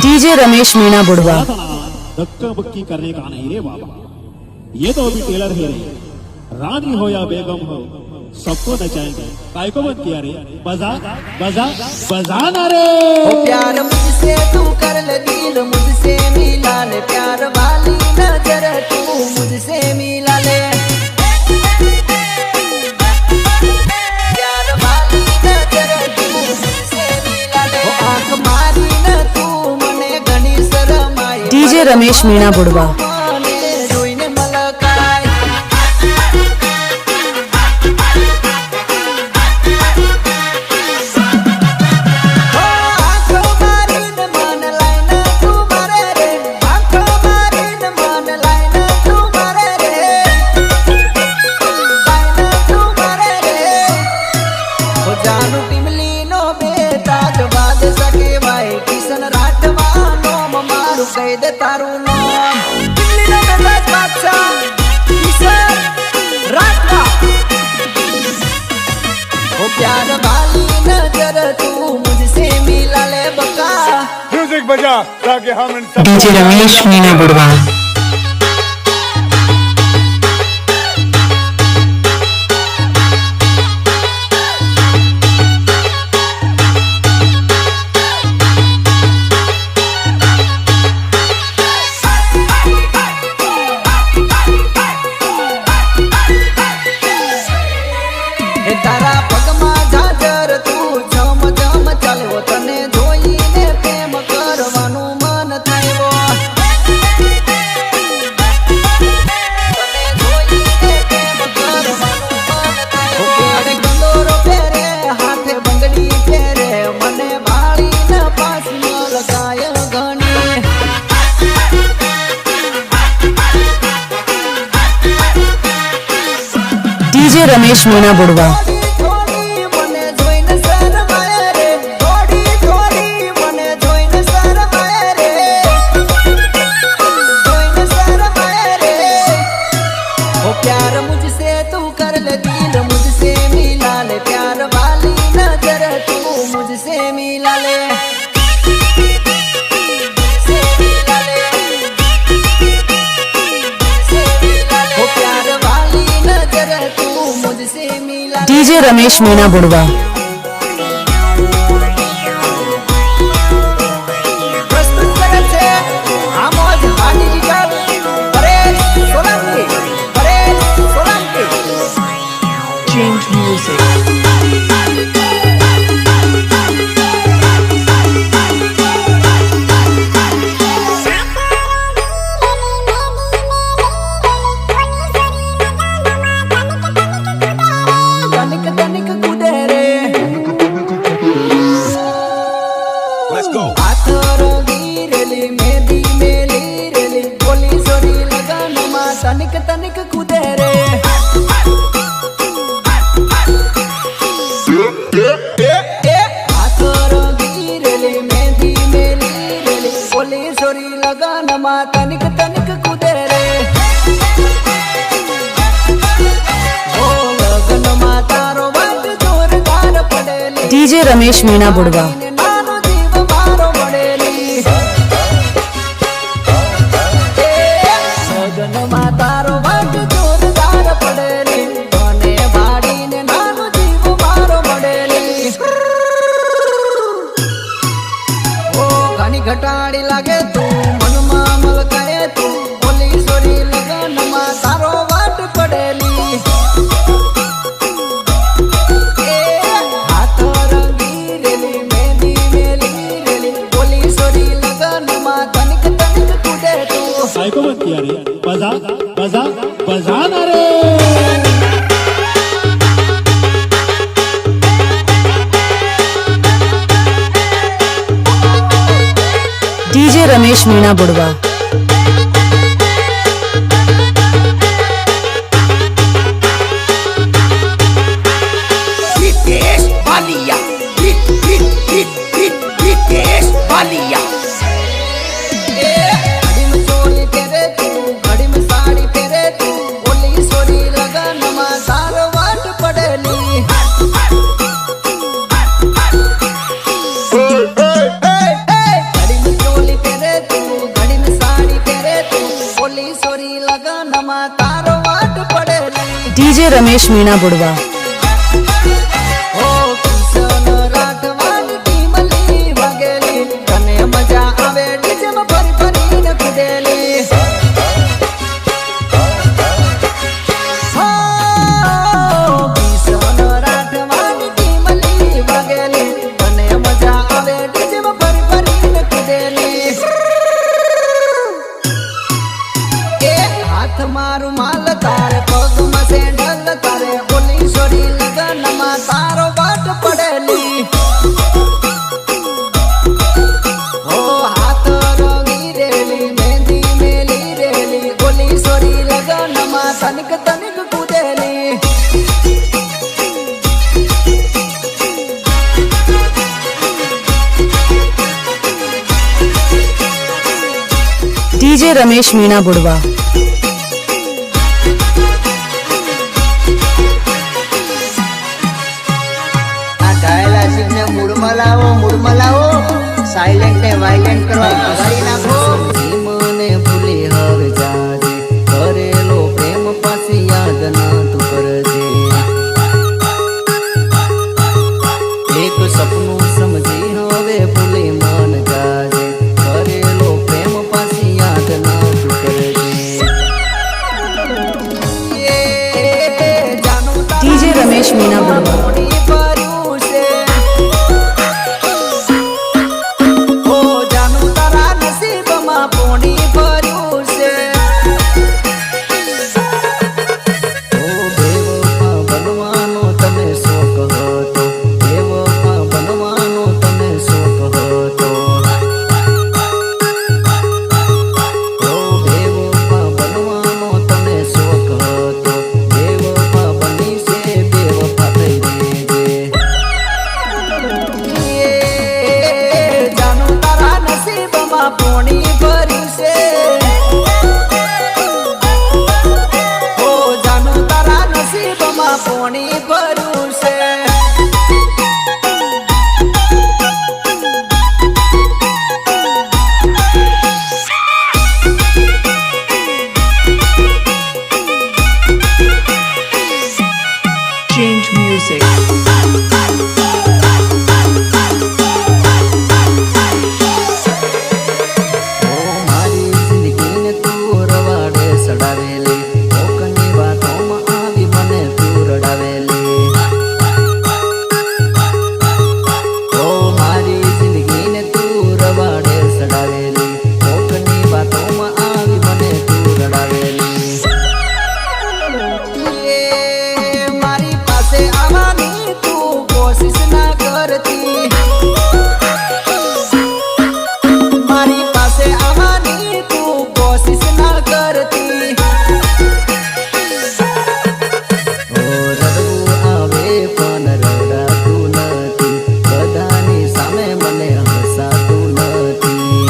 DJ Ramesh Meena बुढ़वा। धक्का बक्की करने का नहीं रे बाबा, ये तो अभी टेलर है रे। रानी हो या बेगम हो सबको नचाएंगे। काय को बंद किया रे? बजा बजा बजाना रे। ओ प्यार मुझसे तू कर ले दिल मुझसे मिला ले, प्यार वाली नजर तू मुझसे मिला ले, प्यार वाली नजर तू मुझसे मिला ले। ओ आंख मारी न तू मने घनी शरम आई, डीजे रमेश मीणा बुढ़वा। જોઈને મલકાય આંખો મારીને મન લાઈને તું મારે રે, આંખો મારીને મન લાઈને તું મારે રે, લાઈને તું મારે રે। ઓ જાનુ ટીમલીનો બેતાજ વાદ સકે ભાઈ, કિશન રાઠવાનો મારું કહી દે તારું નામ। ટીમલીનો બેતાજ બાદશાહ કિશન રાઠવા। ओ प्यार वाली नजर तू मुझसे मिला ले बका। म्यूजिक बजा ताकि हम इन सब डीजे रमेश मीणा बुढ़वा। हे तारा पगमा झाजर तू झम झम चालવો, તને જોઈને પ્રેમ કરવાનું મન થયો, તને જોઈને પ્રેમ કરવાનું મન થયો। કેડે કંદોરો પહેરે હાથે બંગડી પહેરે, મને વાળીને પાસમાં લગાય ઘણી। डीजे रमेश मीणा बुढ़वा। થોડી મને જોઈને શરમાય રે, થોડી મને જોઈને શરમાય રે, જોઈને શરમાય રે। ओ प्यार मुझसे तू कर ले दिल मुझसे मिला ले, प्यार वाली नजर तू मुझसे मिला ले, मुझसे मिला ले, मुझसे मिला ले। ओ प्यार वाली नजर तू मुझसे मिला ले। डीजे रमेश मीणा बुढ़वा। प्रस्तुत करे છે આમોદ હાડીગર પરેશ સોલંકી, પરેશ સોલંકી। Change music. તનિક તનિક કૂદે રે, Let's go. હાથ રંગી રેલી મેદી મેલી રેલી, બોલી સોરી લગનમાં તનિક તનિક કૂદે રે। હાથ રંગી રેલી મેદી મેલી રેલી, બોલી સોરી લગનમાં તનિક તનિક કૂદે રે। ઓ લગનમાં તારો વાટ જોરદાર પડેલી, डीजे रमेश मीणा बुढ़वा। નાનો જીવ મારો મળેલી, લગનમાં તારો વાટ જોરદાર પડેલી, મને વાડીને નાનો જીવ મારો મળેલી। ઓ ઘણી ઘટાડી લાગે તું મનમાં મલકાય તું, બોલી સોરી લગનમાં તારો વાટ પડેલી। હાથ રંગી રેલી મેદી મેલી રેલી, બોલી સોરી લગનમાં તનિક તનિક કૂદે તું। काय को बंद किया रे? बजा बजा बजाना रे। डीजे रमेश मीणा बुढ़वा। रितेश बालिया, रितेश बालिया। घड़ी में चोली तेरे तू, घड़ी में साड़ी तेरे तू, बोली सोरी लगनमा सारो वाट पड़ेली। घड़ी में चोली डीजे रमेश मीणा बुड़वा ઓ કિશન રાઠવાની ટીમલી વગેલી તને મજા આવે ડીજેમાં ફરી ફરીને કૂદેલી હો કિશન રાઠવાની ટીમલી વગેલી તને મજા આવે ડીજેમાં ફરી ફરીને કૂદેલી એ હાથ મારું માલ તારે પગમાં સેન્ડલ તારે ઓલી છોડી લગનમાં તારો વાટ પડેલી ઓ હાથ રંગી રેલી મહેંદી મેલી રેલી ઓલી છોડી લગનમાં તનિક તનિક કૂદેલી डीजे रमेश मीणा बुड़वा આ ગાયેલા શિવને મૂડમાં લાવો સાયલેન્ટ ને વાયલેન્ટ કરવા કરી નાખો મને ભૂલી હર જાજે કરેલો પ્રેમ પાછી યાદ ના તું કરજે એક સપનું સમજી હવે ભૂલી મન જાજે કરેલો પ્રેમ પાછી યાદ ના તું કરજે डीजे रमेश मीणा बुड़वा પોણી ભર્યું છે Change music. મારી જિંદગીને તું રવાડે સડાવેલી કોકની વાતોમાં આવી મને તું રડાવેલી ઓ મારી જિંદગીને તું રવાડે સડાવેલી કોકની વાતોમાં આવી મને તું રડાવેલી એ મારી પાસે આવવાની તું કોશિશ ના કરતી મારી પાસે આવવાની તું કોશિશ ના કરતી ઓ રડવું આવે પણ રડાતું નથી બધાની સામે મને હસાતું નથી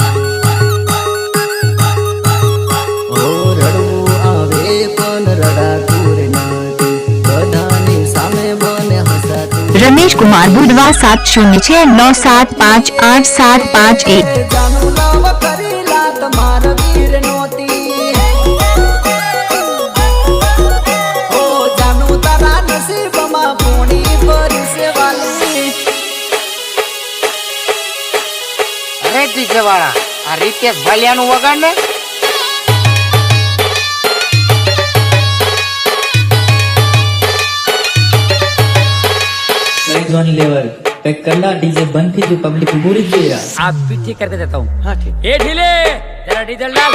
ઓ રડવું આવે પણ રડાતું રે નથી બધાની સામે મને હસાતું रमेश कुमार बुधवा 7096975875 જાનું લવ કરી લાત માર વીર નોતી ઓ જાનું તારા નસીબમાં પોણી ભરી છે વાલી અરે ડીજે વાળા આ રીતેશ ભાલિયાનું વગાડ ને ध्वनि लेवल पैक करना डीजे बंद थी जो पब्लिक पूरी दे रहा आप भी ठीक करके देता हूँ हाँ ठीक ए ढीले जरा डीजल डाल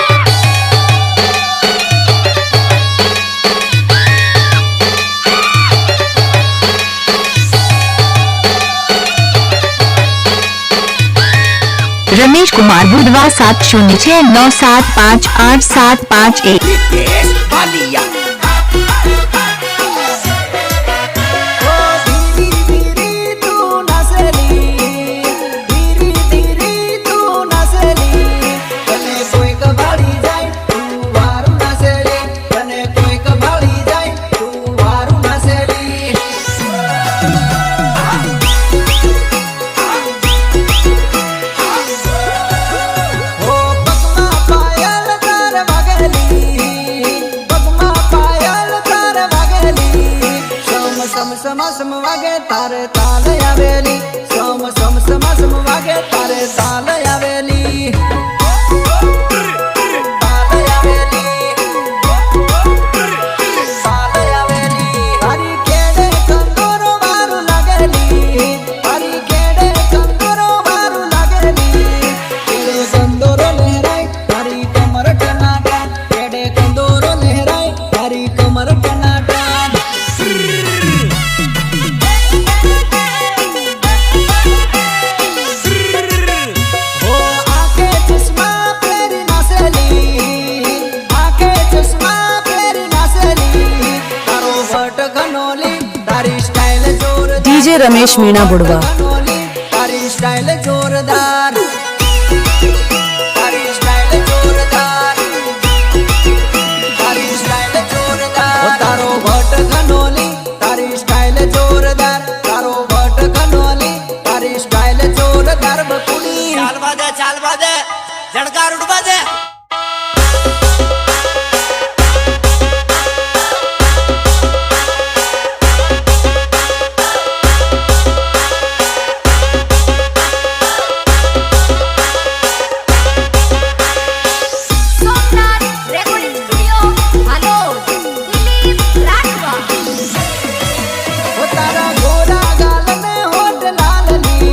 रमेश कुमार बुधवा 7096975875 ઓ ધીરી ધીરી તું નાસેલી ધીરી ધીરી તું નાસેલી તને કોઈ કબાડી જાય તું વારું નાસેલી તને કોઈ કબાડી જાય તું વારું નાસેલી ઓ પગમાં પાયલ તાર વાગેલી પગમાં સમ વાગે તારે તાલ આવેલી સમ વાગે તારે તાલ આવેલી તારી કેડે કંદોરો વારું લાગેલી તારી કેડે કંદોરો વારું લાગેલી કેડે કંદોરો લહેરાય તારી કમર ટનાટા કેડે કંદોરો લહેરાય તારી કમર ટનાટા DJ रमेश मीणा बुड़वा तारी स्टाइल जोरदार तारी स्टाइल जोरदार तारी स्टाइल जोरदार तारो भट घनोली तारी स्टाइल जोरदार तारो भट घनोली तारी स्टाइल जोरदार बकुड़ी ચાલ બાદે જડકાર ઉડવા દે तारा गोरा गाल में होठ लालली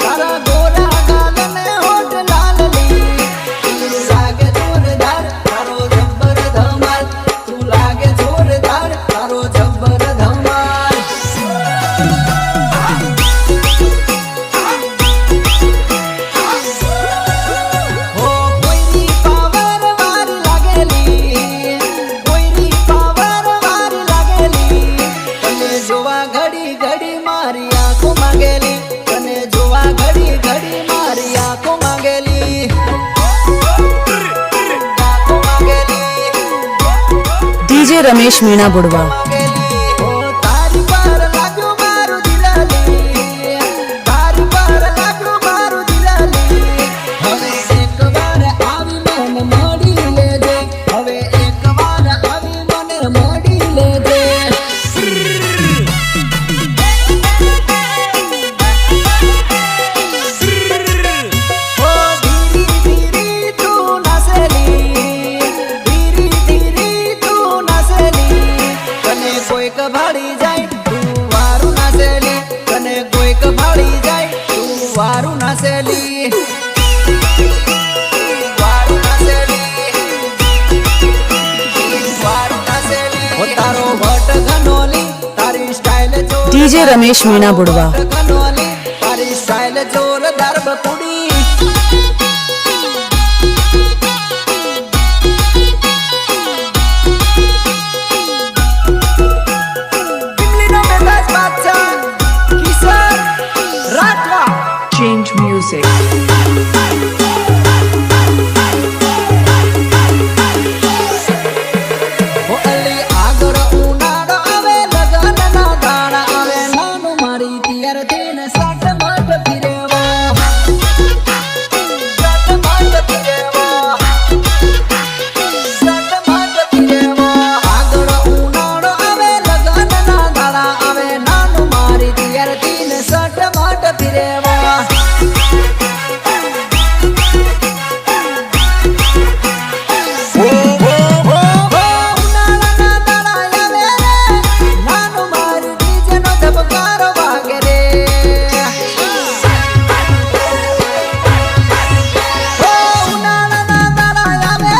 तारा गोरा गाल में होठ लालली तू लागे जोरदार तारो जब्बर धमाल तू लागे जोरदार तारो जब्बर धमाल हो कोईनी पावर वारी लागेली कोईनी पावर वारी लागेली तने જોવા ઘડી ઘડી મારી આંખો માંગેલી તને જોવા ઘડી ઘડી મારી આંખો માંગેલી આંખો માંગેલી DJ रमेश मीणा बुड़वा ઓ તારી પર લાગ્યું મારું દિલાલી તારી પર લાગ્યું મારું દિલાલી હવે એકવાર આવી મને મળી લેજે હવે એકવાર આવી મને મળી લેજે ઓ ધીરી ધીરી તું નાસેલી ધીરી ધીરી તું નાસેલી તને કોઈક ભાળી જાય તું વારું નાસેલી તને કોઈક ભાળી જાય તું વારું નાસેલી વારું નાસેલી વારું નાસેલી ઓ તારો ભટ ઘનોલી તારી સ્ટાઇલ DJ रमेश मीणा बुड़वा ઘનોલી તારી સ્ટાઇલ જોરદાર બકુડી દિલ્હીનો બેતાજ બાદશાહ કિશોર રાઠવા Change music. ઓ અલી આગળ ઉનાળો આવે લગનના દાડા આવે નાનું મારી તિયર થઈને સાટ માટ ફિરેવો સાટ માટ ફિરેવો સાટ માટ ફિરેવો આગળ ઉનાળો આવે લગનના દાડા આવે નાનું મારી તિયર થઈને સાટ માટ ફિરેવો ઉનાળાના દાડા આવે રે નાનું મારી ડીજેનો ધબકારો વાગે રે ઉનાળાના દાડા આવે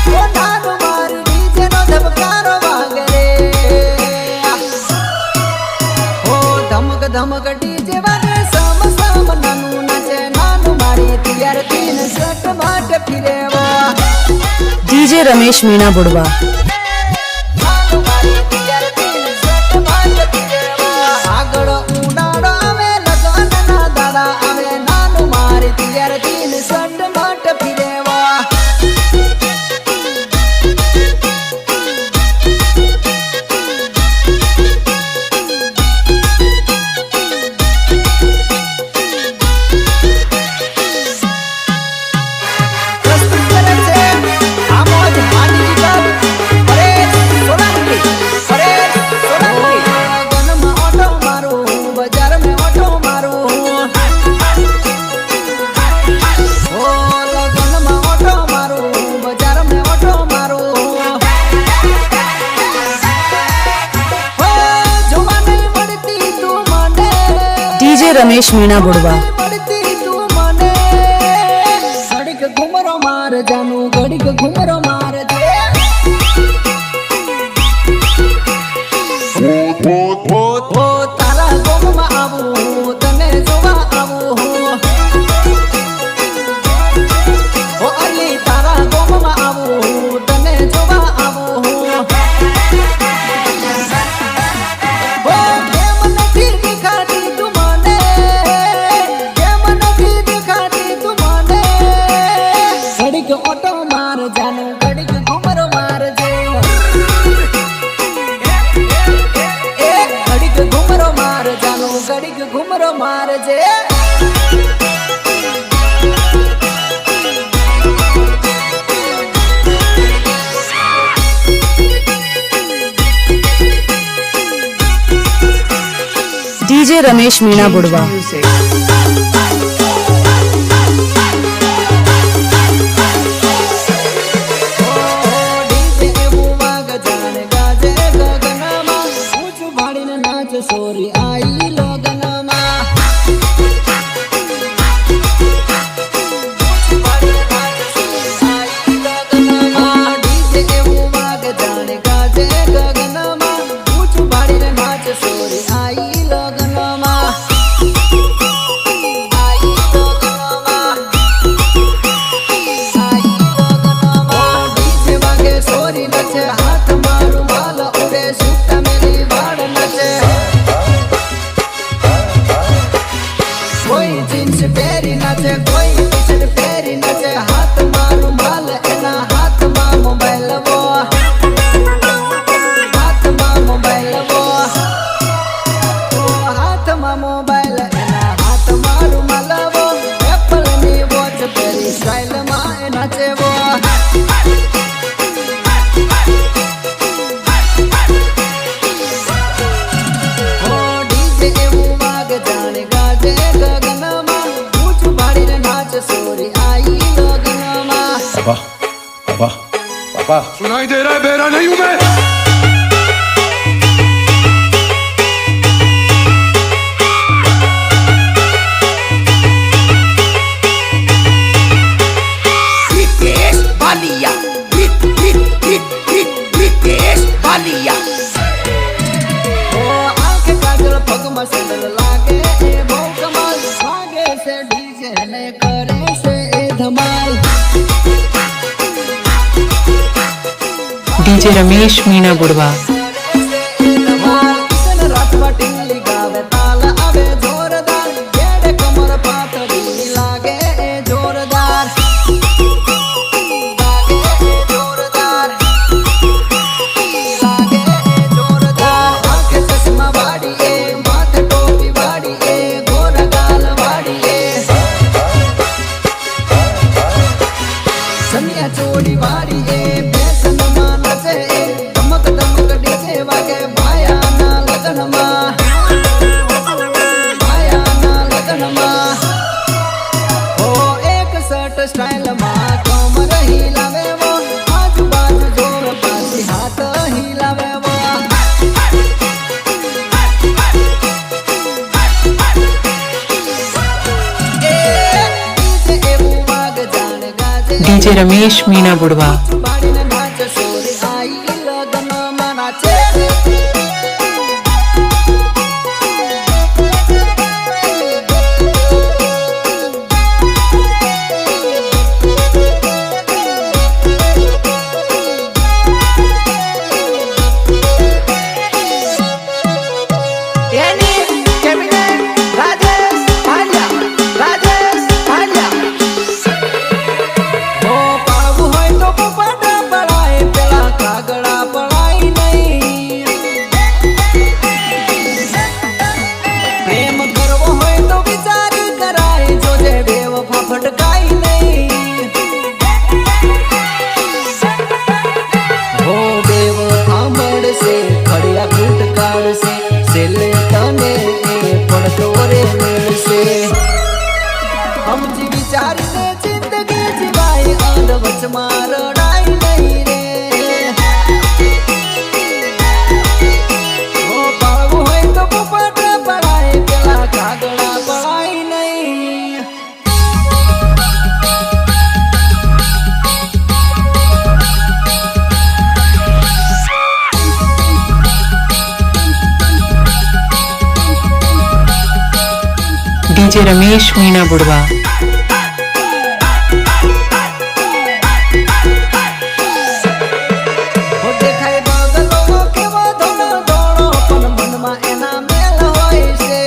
રે નાનું મારી ડીજેનો ધબકારો વાગે રે ધમક ધમક ડીજે વાગે સમ સમ નાનું નાચે નાનું મારી તિયાર તીન સટ માટ ફિરેવા DJ रमेश मीणा बुड़वा નાનું મારી તિયાર તીન સટ માટ ફિરેવા આગળ ઉનાળો આવે લગનના દાડા આવે નાનું મારી તિયાર તીન સટ માટ ફિરેવા પ્રસ્તુત કરે છે આમોદ હાની રમેશ મીણા બુડવા પડતી તું મને ઘડીક ઘુમરો માર જાનું ઘડીક ઘુમરો માર દે ઓ તારા ગોમમાં આવું તને જોવા આવું ઓ અલી તારા ગોમમાં આવું તને જોવા આવું ઓ કેમ નથી દેખાતી તું મને કેમ નથી દેખાતી તું મને ઘડીક ઓટો માર જાનું ઘડીક ઘુમરો માર જે ઘડીક ઘુમરો માર જાનું ઘડીક ઘુમરો માર જે DJ રમેશ મીણા બુડવા ડીજે એવું વાગ જાણે ગાજે ગગનમાં ઊંચું ભાડીને નાચ સોરી આઈ લગનમાં ડીજે એવું વાગ જાણે ગાજે ગગનમાં ઊંચું ભાડીને નાચ સોરી આઈ લગનમાં આઈ લગનમાં ડીજે વાગે સોરી નચે હાથ મારું માલ ઉડે સૂટા મેલી વાળ નચે કોઈ જીન્સ પહેરી નચે કોઈ ટી-શર્ટ પહેરી નચે હાથ મારું માલ એના હાથમાં મોબાઈલ વો હાથમાં મોબાઈલ વો હાથમાં મોબાઈલ એના હાથમાં રૂમાલ વો એપલની વોચ પહેરી સ્ટાઇલમાં એ નાચે વો ડીજે એવું વાગ જાણે ગાજે ગગનમાં ઊંચું ભાડીને નાચ સોરી આઈ લગનમાં सुनाई दे रहा है बेरा नहीं हूं मैं रितेश बालिया रितेश बालिया ઓ આંખ કાજલ પગમાં સેન્ડલ લાગે એ બહુ કમાલ લાગે છે ડીજે ને કરે છે એ ધમાલ DJ રમેશ મીણા બુડવા કિશન રાતમાં ટીંગલી ગાવે તાલ આવે જોરદાર જેડે કમર પાતળી લાગે એ જોરદાર લાગે એ જોરદાર લાગે એ જોરદાર આંખે ચશ્મા વાળી એ માથે ટોપી વાળી એ ગોરા ગાલ વાળી એ સનિયા ચોડી વાળી એ ફેશનમાં નચે એ ધમક ધમક ડીજે વાગે ભાયાના લગ્નમાં ભાયાના લગ્નમાં ઓ એક શર્ટ સ્ટાઇલમાં કમર હિલાવે વો આજુબાજુ જોર પાછી હાથ હિલાવે વો એ ડીજે એવું વાગ જાણે ગાજે DJ રમેશ મીણા બુડવા બાળીને નાચ સોરી આઈ લગનમાં નાચે એની કેબિનેટ રાજેશ ભાલિયા ઓ પાવું હોય તો પોપટ डीजे रमेश मीना बुढ़वा હો દેખાય બગલો કેવો ધોળો ધોળો પણ મનમાં એના મેલ હોય છે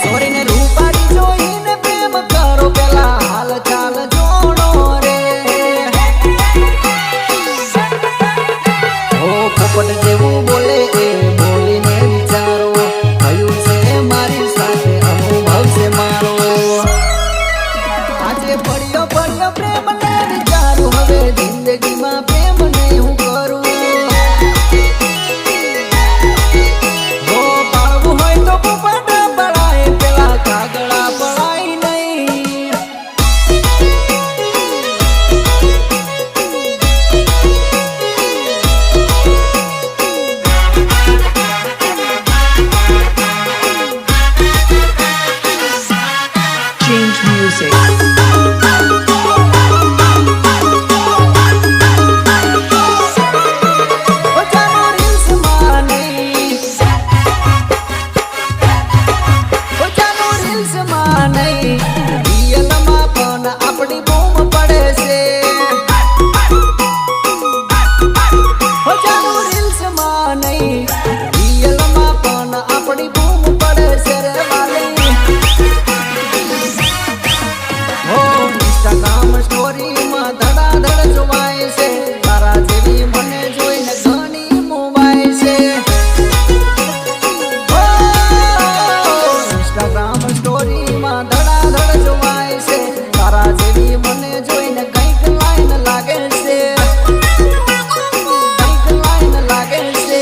સોરીને રૂપાળી જોઈને પ્રેમ કરો પેલા હાલ ચાલ જોડો રે હો પોપટ જેવું બોલે એ બોલીને વિચારો થયું છે મારી સાથે અનુભવ છે મારો આજે પડ્યો પડ્યો પ્રેમ ને વિચારું હવે જિંદગીમાં પ્રેમ નહીં હું કરું હો પાળવું હોય તો પોપટ પડાય પેલા કાગડા પડાય નહીં Change music. ઓ જાનો રીલ્સ માં નહીં ઓ જાનો રીલ્સ માં નહીં રિયલમાં પણ આપણી બૂમ પડે છે ઓ જાનો રીલ્સ માં નહીં રિયલમાં પણ આપણી બૂમ પડે છે રે વાલી હો ઇન્સ્ટાગ્રામ સ્ટોરીમાં ધડાધડ જોવાય છે તારા જેવી મને જોઈને ઘણી મોબાઈલ છે હો ઇન્સ્ટાગ્રામ સ્ટોરીમાં ધડાધડ જોવાય છે તારા જેવી મને જોઈને કંઈક લાઈન લાગે છે કંઈક લાઈન લાગે છે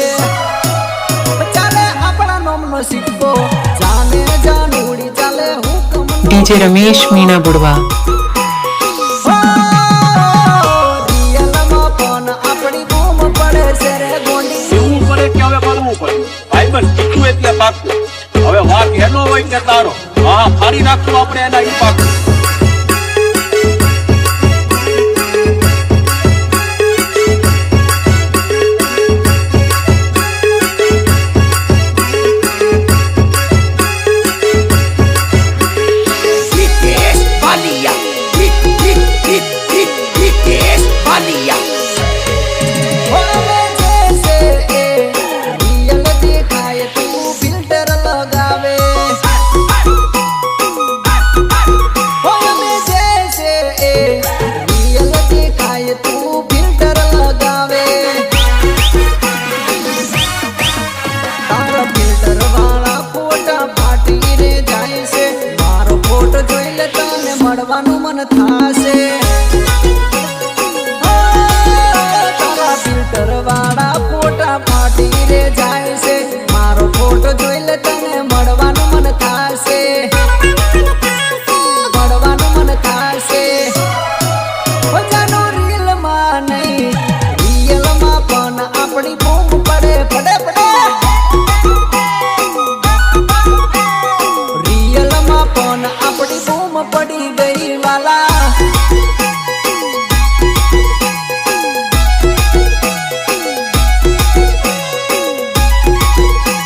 ચાલે આપણા નોમનો સિક્કો જાને જાનુડી ચાલે હુકમ डीजे रमेश मीना बुढ़वा રિયલમાં પણ આપણી બૂમ પડે છે રે ગોંડી એવું પડે કે હવે માનવું પડે ભાઈબંધ કીધું એટલે પાકું હવે વાક એનો હોય કે તારો હા ફાડી નાખશું આપણે એના ઈ પાકું હવે જે છે એ રિયલ દેખાય તું ફિલ્ટર લગાવે હવે જે છે એ રિયલ દેખાય તું ફિલ્ટર લગાવે તારા ફિલ્ટર વાળા ફોટા ફાટી રે જાય છે મારો ફોટો જોઈ લે તને મળવાનું મન થાશે તારા ફિલ્ટર વાળા ફોટા ફાટી રે જાય છે મારો ફોટો જોઈ લે તને મળવાનું મન થાશે મળવાનું મન થાશે ઓ જાનો રીલમાં નહીં રિયલમાં પણ આપણી બૂમ પડે પડે પડે રિયલમાં પણ આપણી બૂમ પડી ગઈ વાલા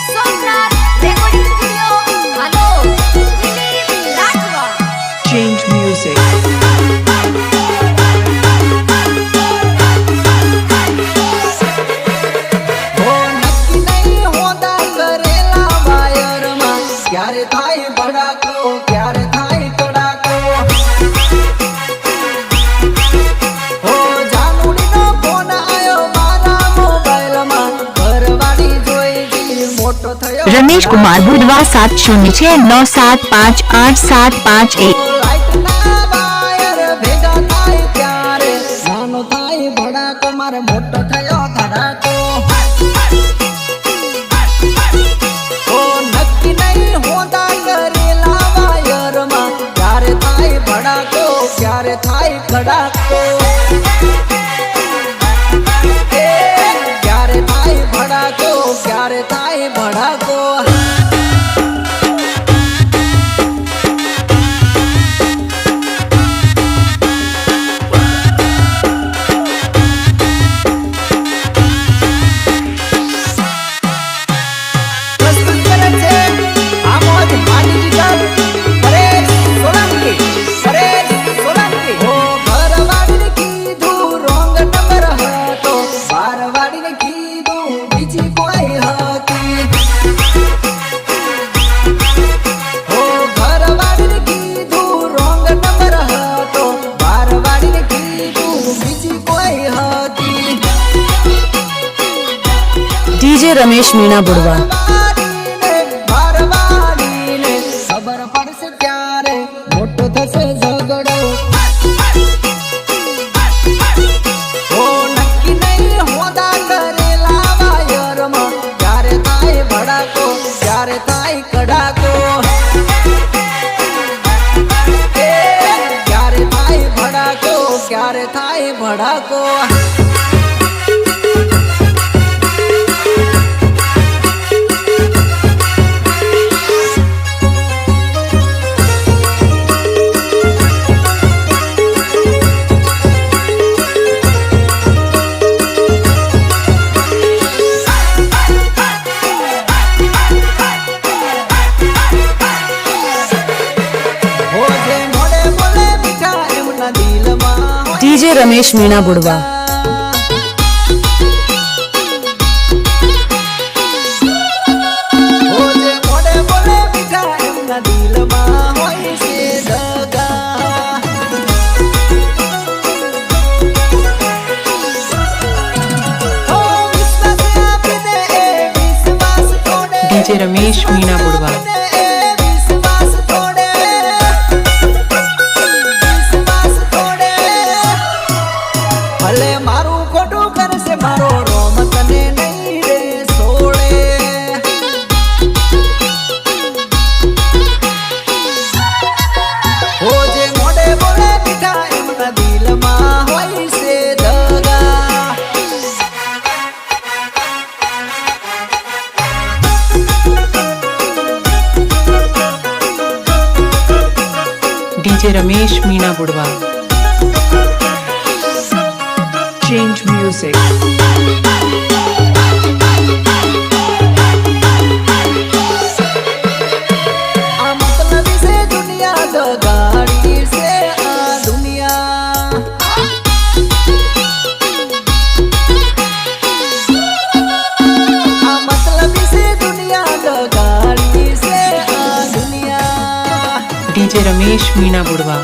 સોમનાથ રેકોર્ડિંગ સ્ટુડિયો હાલો દિલીપ રાજવા Change music. હો નક્કી નહીં હોતા કરેલા વાયરમાં ક્યારે થાય ભડાકો ક્યારે થાય કડાકો હો જાનુડીનો ફોન આયો મારા મોબાઈલમાં ઘરવાળી જોઈ જી મોટો થયો रमेश कुमार बुढ़वा 7096975875 લાઈટના વાયર ભેગા થાય ત્યારે નાનો થાય ભડાકો મારે મોટો થયો ધડાકો ઓ નક્કી નહીં હોતા કરેલા વાયરમાં ક્યારે થાય ભડાકો ક્યારે થાય કડાકો ક્યારે થાય ભડાકો ક્યારે થાય ભડાકો रमेश मीणा बुढ़वा મારવાડીને ખબર પડશે ત્યારે મોટો થશે ઝઘડો ઓ નક્કી નહીં હોદા કરેલા વાયરમાં ક્યારે થાય ભડાકો ક્યારે થાય કડાકો ક્યારે થાય ભડાકો ક્યારે થાય ભડાકો डीजे रमेश मीणा बुढ़वा डीजे रमेश मीणा बुढ़वा ભલે મારું ખોટું કરશે મારો રોમ તને નહીં રે સોડે હો જે મોઢે બોલે મીઠા એમના દિલમાં હોય છે દગા डीजे रमेश मीणा बुढ़वा Change music. આ મતલબી છે દુનિયા દગાડી છે આ દુનિયા આ મતલબી છે દુનિયા દગાડી છે આ દુનિયા डीजे रमेश मीणा बुढ़वा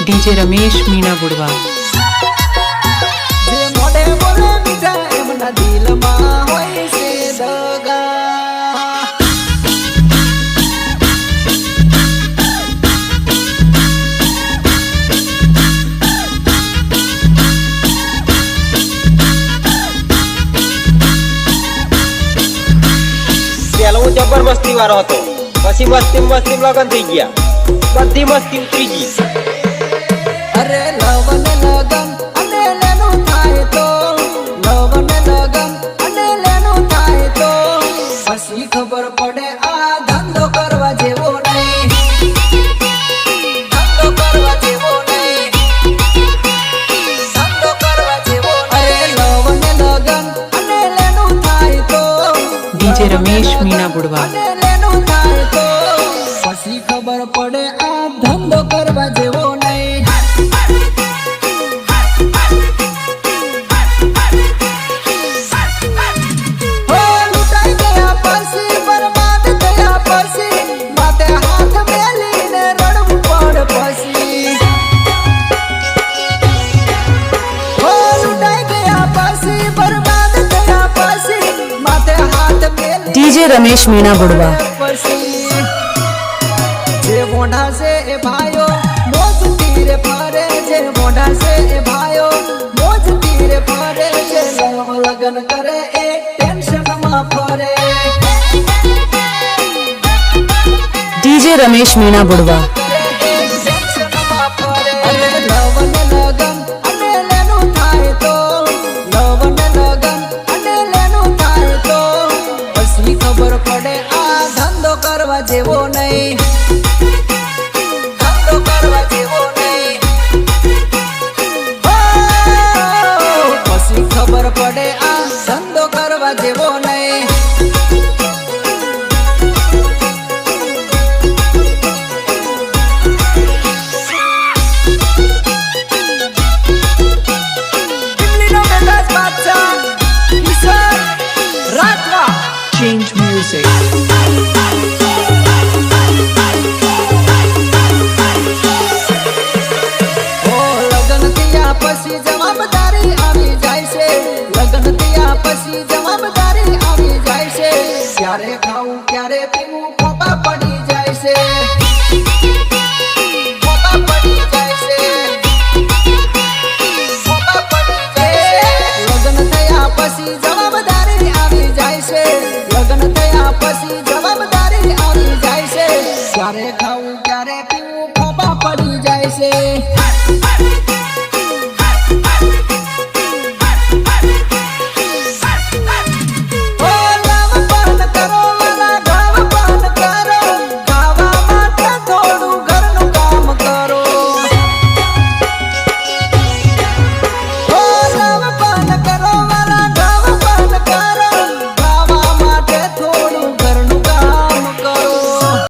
डीजे रमेश मीणा बुढ़वा જે મોઢે બોલે મીઠા એમના દિલમાં હોય છે દગા પેલો હું જબરમસ્તી વાળો હતો પછી મસ્તી લગન થઈ ગયા બધી મસ્તી ઉતરી ગઈ અરે લવન લગન અને લેનું થાય તો લવન લગન અને લેનું થાય તો પછી ખબર પડે આ ધંધો કરવા જેવો નહીં ધંધો કરવા જેવો નહીં ધંધો કરવા જેવો અરે લવન લગન અને લેનું થાય તો डीजे रमेश मीणा बुढ़वा અને લેનું થાય તો પછી ખબર પડે આ ધંધો કરવા જેવો નહીં હો લૂંટાઈ ગયા પછી બરબાદ થયા પછી માથે હાથ મેલીને રડવું પડ પછી હો લૂંટાઈ ગયા પછી બરબાદ થયા પછી માથે હાથ મેલી डीजे रमेश मीणा बुढ़वा જે મોઢા છે એ ભાઈઓ મોજ તીરે ફરે જે મોઢા છે એ ભાઈઓ મોજ તીરે ફરે જે લગન કરે એ ટેન્શનમાં ફરે डीजे रमेश मीणा बुढ़वा ટેન્શનમાં ફરે અરે લવન લગન અને લેનું થાય તો લવન લગન અને લેનું થાય તો પછી ખબર પડે આ ધંધો કરવા જેવો નહીં ધંધો કરવા જેવો નહીં પછી ખબર પડે આ ધંધો કરવા જેવો નહીં પછી જવાબદારી આવી જાય છે ક્યારે ખાવું ક્યારે પીવું